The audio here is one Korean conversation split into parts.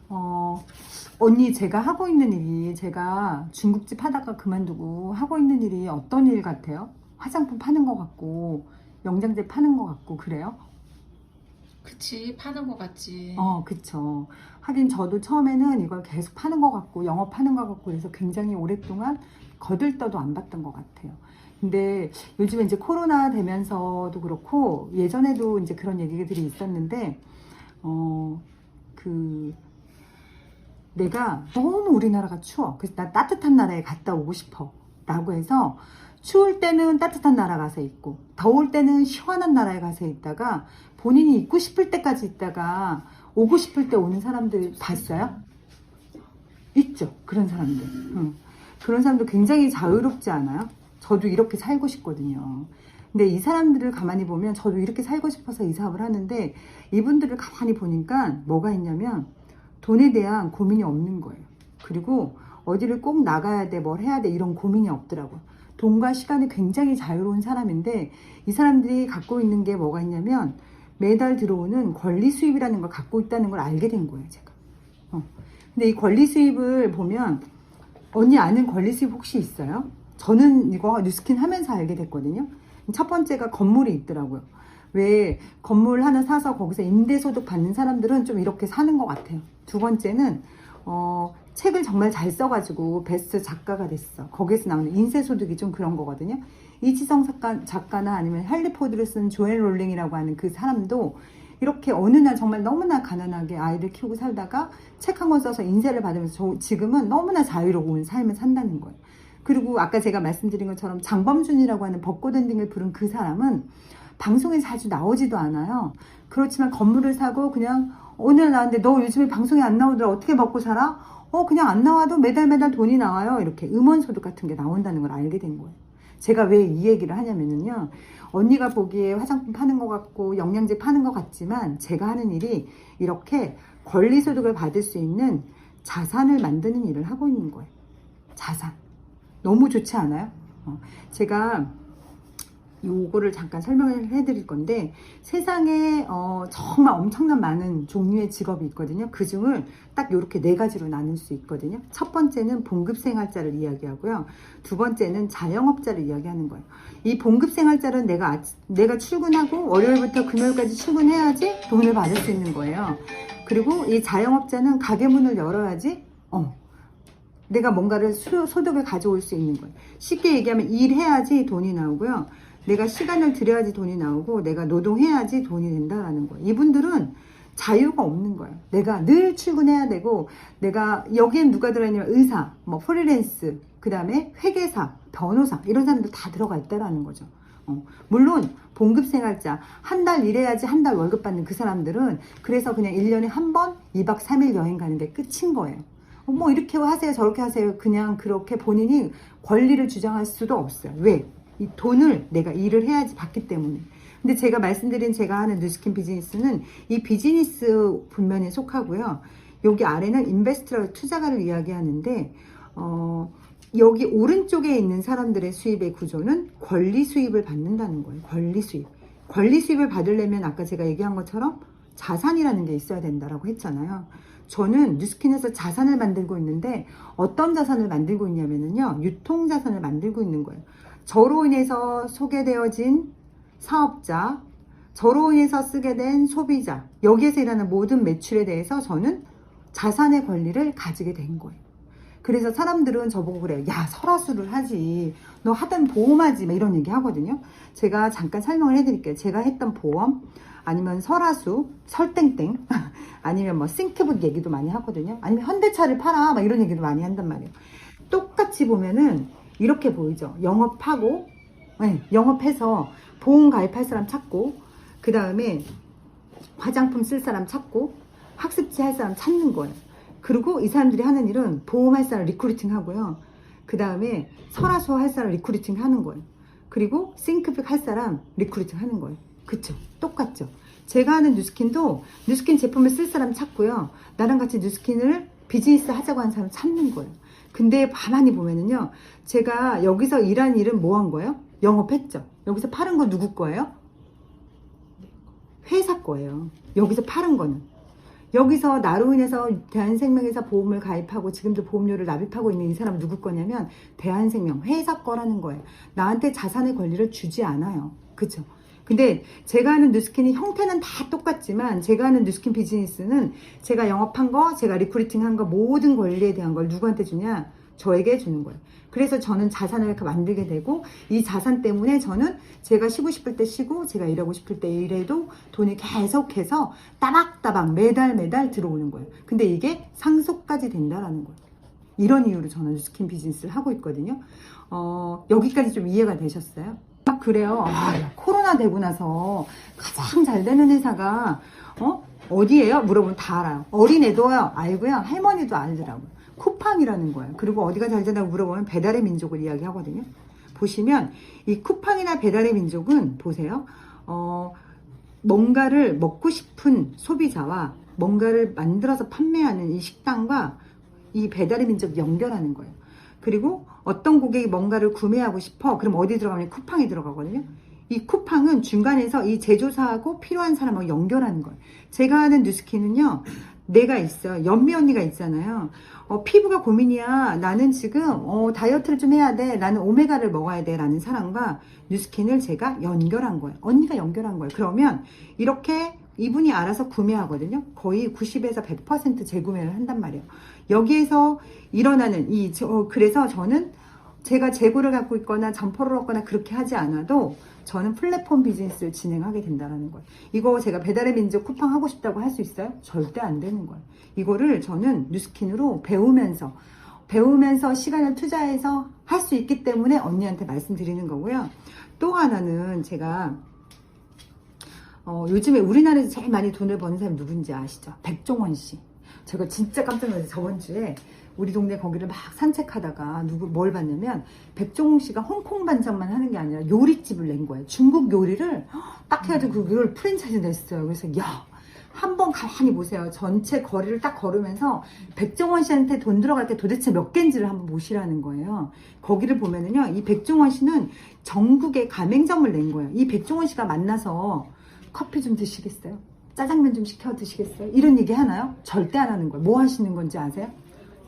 어, 언니, 제가 하고 있는 일이, 제가 중국집 하다가 그만두고 하고 있는 일이 어떤 일 같아요? 화장품 파는 것 같고, 영양제 파는 것 같고, 그래요? 그치, 파는 거 같지. 그쵸. 하긴 저도 처음에는 이걸 계속 파는 것 같고, 영업하는 것 같고, 그래서 굉장히 오랫동안 거들떠도 안 봤던 것 같아요. 근데 요즘에 이제 코로나 되면서도 그렇고, 예전에도 이제 그런 얘기들이 있었는데, 어, 그, 내가 너무 우리나라가 추워. 그래서 나 따뜻한 나라에 갔다 오고 싶어. 라고 해서 추울 때는 따뜻한 나라 가서 있고 더울 때는 시원한 나라에 가서 있다가 본인이 있고 싶을 때까지 있다가 오고 싶을 때 오는 사람들 봤어요? 있죠. 그런 사람들. 그런 사람도 굉장히 자유롭지 않아요? 저도 이렇게 살고 싶거든요. 근데 이 사람들을 가만히 보면 저도 이렇게 살고 싶어서 이 사업을 하는데 이분들을 가만히 보니까 뭐가 있냐면 돈에 대한 고민이 없는 거예요. 그리고 어디를 꼭 나가야 돼, 뭘 해야 돼 이런 고민이 없더라고요. 돈과 시간이 굉장히 자유로운 사람인데 이 사람들이 갖고 있는 게 뭐가 있냐면 매달 들어오는 권리 수입이라는 걸 갖고 있다는 걸 알게 된 거예요, 제가. 근데 이 권리 수입을 보면 언니 아는 권리 수입 혹시 있어요? 저는 이거 뉴스킨 하면서 알게 됐거든요. 첫 번째가 건물이 있더라고요. 왜 건물 하나 사서 거기서 임대소득 받는 사람들은 좀 이렇게 사는 것 같아요. 두 번째는 책을 정말 잘 써가지고 베스트 작가가 됐어. 거기에서 나오는 인쇄소득이 좀 그런 거거든요. 이지성 작가나 아니면 헨리 포드를 쓴 조엘 롤링이라고 하는 그 사람도 이렇게 어느 날 정말 너무나 가난하게 아이를 키우고 살다가 책 한 권 써서 인쇄를 받으면서 지금은 너무나 자유로운 삶을 산다는 거예요. 그리고 아까 제가 말씀드린 것처럼 장범준이라고 하는 벚꽃 엔딩을 부른 그 사람은 방송에 자주 나오지도 않아요. 그렇지만 건물을 사고 그냥 오늘 나왔는데 너 요즘에 방송에 안 나오더라 어떻게 먹고 살아? 그냥 안 나와도 매달 돈이 나와요. 이렇게 음원소득 같은 게 나온다는 걸 알게 된 거예요. 제가 왜 이 얘기를 하냐면요. 언니가 보기에 화장품 파는 것 같고 영양제 파는 것 같지만 제가 하는 일이 이렇게 권리소득을 받을 수 있는 자산을 만드는 일을 하고 있는 거예요. 자산. 너무 좋지 않아요? 제가 요거를 잠깐 설명을 해드릴 건데 세상에 정말 엄청난 많은 종류의 직업이 있거든요. 그 중을 딱 이렇게 네 가지로 나눌 수 있거든요. 첫 번째는 봉급생활자를 이야기하고요. 두 번째는 자영업자를 이야기하는 거예요. 이 봉급생활자는 내가 출근하고 월요일부터 금요일까지 출근해야지 돈을 받을 수 있는 거예요. 그리고 이 자영업자는 가게 문을 열어야지 내가 뭔가를 소득을 가져올 수 있는 거예요. 쉽게 얘기하면 일해야지 돈이 나오고요. 내가 시간을 들여야지 돈이 나오고 내가 노동해야지 돈이 된다라는 거예요. 이분들은 자유가 없는 거예요. 내가 늘 출근해야 되고 내가 여기엔 누가 들어있냐면 의사, 뭐 프리랜스, 그 다음에 회계사, 변호사 이런 사람들 다 들어가 있다라는 거죠. 물론 봉급생활자 한 달 일해야지 한 달 월급 받는 그 사람들은 그래서 그냥 1년에 한 번 2박 3일 여행 가는 게 끝인 거예요. 뭐 이렇게 하세요 저렇게 하세요 그냥 그렇게 본인이 권리를 주장할 수도 없어요. 왜? 이 돈을 내가 일을 해야지 받기 때문에. 근데 제가 말씀드린 제가 하는 뉴스킨 비즈니스는 이 비즈니스 분면에 속하고요. 여기 아래는 인베스트라고 투자가를 이야기하는데 여기 오른쪽에 있는 사람들의 수입의 구조는 권리 수입을 받는다는 거예요. 권리 수입. 권리 수입을 받으려면 아까 제가 얘기한 것처럼 자산이라는 게 있어야 된다라고 했잖아요. 저는 뉴스킨에서 자산을 만들고 있는데 어떤 자산을 만들고 있냐면요. 유통자산을 만들고 있는 거예요. 저로 인해서 소개되어진 사업자, 저로 인해서 쓰게 된 소비자, 여기에서 일하는 모든 매출에 대해서 저는 자산의 권리를 가지게 된 거예요. 그래서 사람들은 저보고 그래요. 야, 설화수를 하지. 너 하던 보험하지. 막 이런 얘기 하거든요. 제가 잠깐 설명을 해드릴게요. 제가 했던 보험, 아니면 설화수, 설땡땡, 아니면 뭐 싱크북 얘기도 많이 하거든요. 아니면 현대차를 팔아. 막 이런 얘기도 많이 한단 말이에요. 똑같이 보면은 이렇게 보이죠. 영업하고, 네, 영업해서 보험 가입할 사람 찾고, 그 다음에 화장품 쓸 사람 찾고, 학습지 할 사람 찾는 거예요. 그리고 이 사람들이 하는 일은 보험할 사람 리크루팅 하고요. 그 다음에 설화수 할 사람 리크루팅 하는 거예요. 그리고 싱크북 할 사람 리크루팅 하는 거예요. 그쵸? 똑같죠? 제가 하는 뉴스킨도 뉴스킨 제품을 쓸 사람 찾고요. 나랑 같이 뉴스킨을 비즈니스 하자고 하는 사람 찾는 거예요. 근데 가만히 보면은요. 제가 여기서 일한 일은 뭐 한 거예요? 영업했죠. 여기서 팔은 거 누구 거예요? 회사 거예요. 여기서 팔은 거는. 여기서 나로 인해서 대한생명에서 보험을 가입하고 지금도 보험료를 납입하고 있는 이 사람 누구 거냐면 대한생명 회사 거라는 거예요. 나한테 자산의 권리를 주지 않아요. 그죠? 근데 제가 하는 뉴스킨이 형태는 다 똑같지만 제가 하는 뉴스킨 비즈니스는 제가 영업한 거, 제가 리크루팅한 거 모든 권리에 대한 걸 누구한테 주냐? 저에게 주는 거예요. 그래서 저는 자산을 이렇게 만들게 되고 이 자산 때문에 저는 제가 쉬고 싶을 때 쉬고 제가 일하고 싶을 때 일해도 돈이 계속해서 따박따박 매달 들어오는 거예요. 근데 이게 상속까지 된다라는 거예요. 이런 이유로 저는 뉴스킨 비즈니스를 하고 있거든요. 여기까지 좀 이해가 되셨어요? 막 그래요. 코로나 되고 나서 가장 잘 되는 회사가 어디예요? 물어보면 다 알아요. 어린애도요 알고요. 할머니도 알더라고요. 쿠팡이라는 거예요. 그리고 어디가 잘 되냐고 물어보면 배달의 민족을 이야기하거든요. 보시면 이 쿠팡이나 배달의 민족은 보세요. 뭔가를 먹고 싶은 소비자와 뭔가를 만들어서 판매하는 이 식당과 이 배달의 민족 연결하는 거예요. 그리고 어떤 고객이 뭔가를 구매하고 싶어. 그럼 어디 들어가면 쿠팡에 들어가거든요. 이 쿠팡은 중간에서 이 제조사하고 필요한 사람하고 연결하는 거예요. 제가 하는 뉴스킨은요. 내가 있어요. 연미 언니가 있잖아요. 피부가 고민이야. 나는 지금 다이어트를 좀 해야 돼. 나는 오메가를 먹어야 돼. 라는 사람과 뉴스킨을 제가 연결한 거예요. 언니가 연결한 거예요. 그러면 이렇게 이분이 알아서 구매하거든요. 거의 90에서 100% 재구매를 한단 말이에요. 여기에서 일어나는 그래서 저는 제가 재고를 갖고 있거나 점포를 얻거나 그렇게 하지 않아도 저는 플랫폼 비즈니스를 진행하게 된다는 거예요. 이거 제가 배달의 민족 쿠팡 하고 싶다고 할 수 있어요? 절대 안 되는 거예요. 이거를 저는 뉴스킨으로 배우면서 시간을 투자해서 할 수 있기 때문에 언니한테 말씀드리는 거고요. 또 하나는 제가 요즘에 우리나라에서 제일 많이 돈을 버는 사람이 누군지 아시죠? 백종원 씨. 제가 진짜 깜짝 놀랐어요. 저번 주에 우리 동네 거기를 막 산책하다가 뭘 봤냐면 백종원 씨가 홍콩 반찬만 하는 게 아니라 요리집을 낸 거예요. 중국 요리를 딱 해가지고 그걸 프랜차이즈 냈어요. 그래서 한번 가만히 보세요. 전체 거리를 딱 걸으면서 백종원 씨한테 돈 들어갈 때 도대체 몇 개인지를 한번 보시라는 거예요. 거기를 보면은요, 이 백종원 씨는 전국에 가맹점을 낸 거예요. 이 백종원 씨가 만나서 커피 좀 드시겠어요? 짜장면 좀 시켜 드시겠어요? 이런 얘기 하나요? 절대 안 하는 거예요. 뭐 하시는 건지 아세요?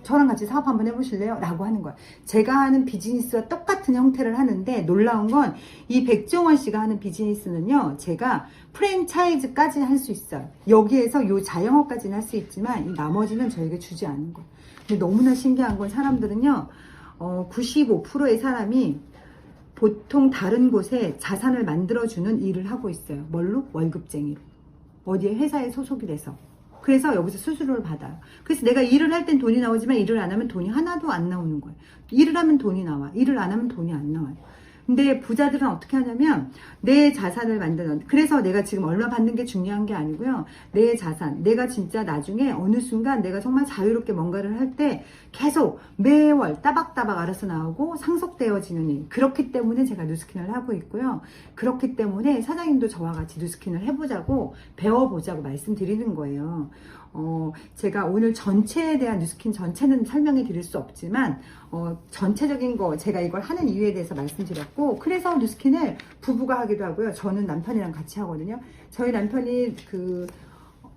저랑 같이 사업 한번 해보실래요? 라고 하는 거예요. 제가 하는 비즈니스와 똑같은 형태를 하는데 놀라운 건 이 백종원 씨가 하는 비즈니스는요. 제가 프랜차이즈까지 할 수 있어요. 여기에서 요 자영업까지는 할 수 있지만 이 나머지는 저에게 주지 않는 거예요. 근데 너무나 신기한 건 사람들은요. 95%의 사람이 보통 다른 곳에 자산을 만들어주는 일을 하고 있어요. 뭘로? 월급쟁이로. 어디에 회사에 소속이 돼서. 그래서 여기서 수수료를 받아요. 그래서 내가 일을 할 땐 돈이 나오지만 일을 안 하면 돈이 하나도 안 나오는 거예요. 일을 하면 돈이 나와. 일을 안 하면 돈이 안 나와요. 근데 부자들은 어떻게 하냐면 내 자산을 만드는, 그래서 내가 지금 얼마 받는 게 중요한 게 아니고요. 내 자산, 내가 진짜 나중에 어느 순간 내가 정말 자유롭게 뭔가를 할 때 계속 매월 따박따박 알아서 나오고 상속되어지는 일. 그렇기 때문에 제가 뉴스킨을 하고 있고요. 그렇기 때문에 사장님도 저와 같이 뉴스킨을 해보자고 배워보자고 말씀드리는 거예요. 제가 오늘 전체에 대한 뉴스킨 전체는 설명해 드릴 수 없지만 전체적인 거 제가 이걸 하는 이유에 대해서 말씀드렸고, 그래서 뉴스킨을 부부가 하기도 하고요. 저는 남편이랑 같이 하거든요. 저희 남편이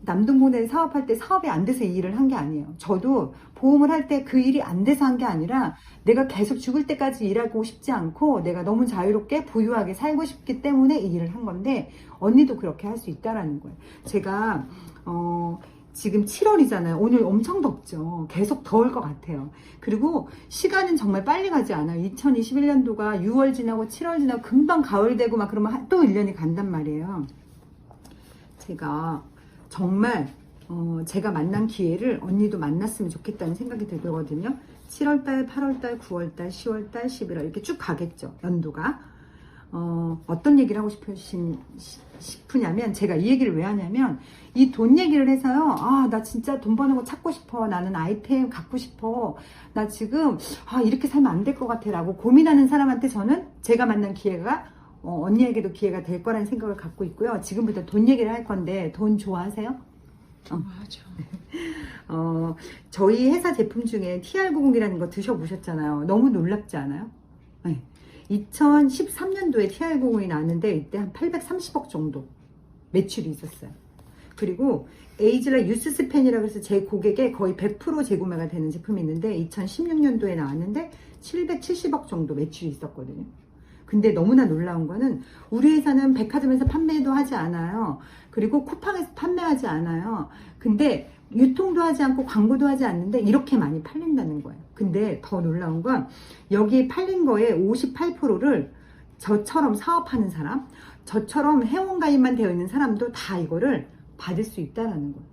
남동분해 사업할 때 사업이 안 돼서 이 일을 한 게 아니에요. 저도 보험을 할 때 그 일이 안 돼서 한 게 아니라 내가 계속 죽을 때까지 일하고 싶지 않고 내가 너무 자유롭게 부유하게 살고 싶기 때문에 이 일을 한 건데 언니도 그렇게 할 수 있다라는 거예요. 제가 지금 7월이잖아요. 오늘 엄청 덥죠. 계속 더울 것 같아요. 그리고 시간은 정말 빨리 가지 않아요. 2021년도가 6월 지나고 7월 지나고 금방 가을 되고 막 그러면 또 1년이 간단 말이에요. 제가 정말 제가 만난 기회를 언니도 만났으면 좋겠다는 생각이 들거든요. 7월달, 8월달, 9월달, 10월달, 11월 이렇게 쭉 가겠죠. 연도가. 어떤 얘기를 하고 싶으냐면 제가 이 얘기를 왜 하냐면 이 돈 얘기를 해서요. 나 진짜 돈 버는 거 찾고 싶어. 나는 아이템 갖고 싶어. 나 지금 이렇게 살면 안 될 것 같아 라고 고민하는 사람한테 저는 제가 만난 기회가 언니에게도 기회가 될 거라는 생각을 갖고 있고요. 지금부터 돈 얘기를 할 건데 돈 좋아하세요? 좋아하죠. 저희 회사 제품 중에 TR90이라는 거 드셔보셨잖아요. 너무 놀랍지 않아요? 네. 2013년도에 TR90이 나왔는데 이때 한 830억 정도 매출이 있었어요. 그리고 에이즐라 유스스펜이라고 해서 제 고객에 거의 100% 재구매가 되는 제품이 있는데 2016년도에 나왔는데 770억 정도 매출이 있었거든요. 근데 너무나 놀라운 거는 우리 회사는 백화점에서 판매도 하지 않아요. 그리고 쿠팡에서 판매하지 않아요. 근데 유통도 하지 않고 광고도 하지 않는데 이렇게 많이 팔린다는 거예요. 근데 더 놀라운 건 여기 팔린 거에 58%를 저처럼 사업하는 사람, 저처럼 회원가입만 되어 있는 사람도 다 이거를 받을 수 있다는 거예요.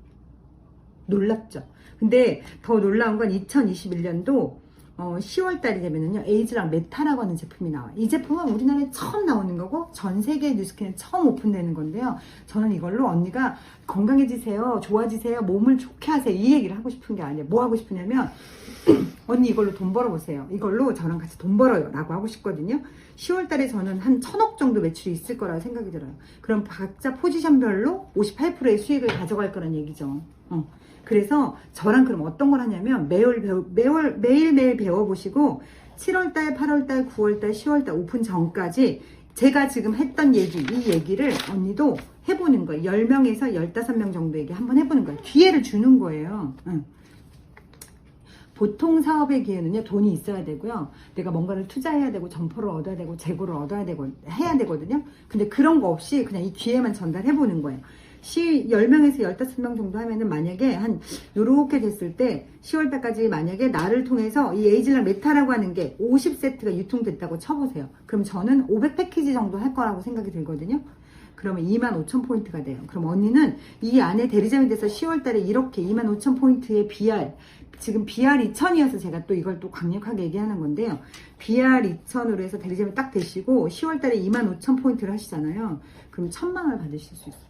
놀랍죠? 근데 더 놀라운 건 2021년도 10월 달이 되면은요, 에이즈랑 메타라고 하는 제품이 나와요. 이 제품은 우리나라에 처음 나오는 거고, 전 세계 뉴스캔에 처음 오픈되는 건데요. 저는 이걸로 언니가 건강해지세요, 좋아지세요, 몸을 좋게 하세요, 이 얘기를 하고 싶은 게 아니에요. 뭐 하고 싶으냐면, 언니 이걸로 돈 벌어보세요. 이걸로 저랑 같이 돈 벌어요. 라고 하고 싶거든요. 10월 달에 저는 한 1000억 정도 매출이 있을 거라고 생각이 들어요. 그럼 각자 포지션별로 58%의 수익을 가져갈 거란 얘기죠. 그래서 저랑 그럼 어떤 걸 하냐면 매일매일 배워보시고 7월달, 8월달, 9월달, 10월달 오픈 전까지 제가 지금 했던 이 얘기를 언니도 해보는 거예요. 10명에서 15명 정도에게 한번 해보는 거예요. 기회를 주는 거예요. 보통 사업의 기회는요, 돈이 있어야 되고요. 내가 뭔가를 투자해야 되고, 점포를 얻어야 되고, 재고를 얻어야 되고, 해야 되거든요. 근데 그런 거 없이 그냥 이 기회만 전달해보는 거예요. 10명에서 15명 정도 하면은 만약에 요렇게 됐을 때 10월달까지 만약에 나를 통해서 이 에이즐라 메타라고 하는 게 50세트가 유통됐다고 쳐보세요. 그럼 저는 500 패키지 정도 할 거라고 생각이 들거든요. 그러면 25,000포인트가 돼요. 그럼 언니는 이 안에 대리점이 돼서 10월달에 이렇게 25,000포인트의 BR, 지금 BR 2000이어서 제가 또 이걸 또 강력하게 얘기하는 건데요. BR 2000으로 해서 대리점이 딱 되시고 10월달에 25,000포인트를 하시잖아요. 그럼 1000만 원을 받으실 수 있어요.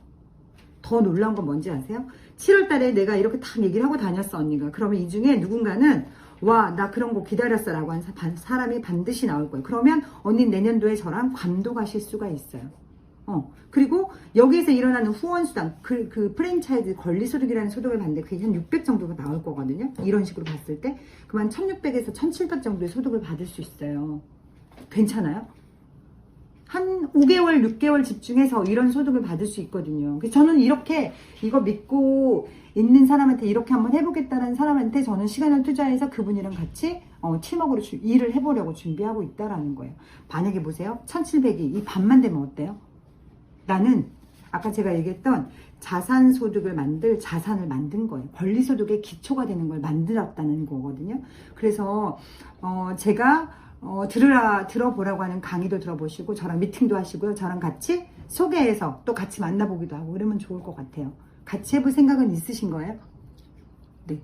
더 놀라운 건 뭔지 아세요? 7월달에 내가 이렇게 딱 얘기를 하고 다녔어, 언니가. 그러면 이 중에 누군가는 와, 나 그런 거 기다렸어 라고 하는 사람이 반드시 나올 거예요. 그러면 언니 내년도에 저랑 감독하실 수가 있어요. 그리고 여기에서 일어나는 후원수당, 그 프랜차이즈 권리소득이라는 소득을 받는데 그게 한 600 정도가 나올 거거든요. 이런 식으로 봤을 때. 그럼 한 1600에서 1700 정도의 소득을 받을 수 있어요. 괜찮아요? 한 5개월, 6개월 집중해서 이런 소득을 받을 수 있거든요. 그래서 저는 이렇게 이거 믿고 있는 사람한테 이렇게 한번 해보겠다는 사람한테 저는 시간을 투자해서 그분이랑 같이 팀워크로 일을 해보려고 준비하고 있다라는 거예요. 만약에 보세요. 1700이 이 반만 되면 어때요? 나는 아까 제가 얘기했던 자산소득을 자산을 만든 거예요. 권리소득의 기초가 되는 걸 만들었다는 거거든요. 그래서 제가 들어보라고 하는 강의도 들어보시고 저랑 미팅도 하시고요. 저랑 같이 소개해서 또 같이 만나보기도 하고 그러면 좋을 것 같아요. 같이 해볼 생각은 있으신 거예요? 네.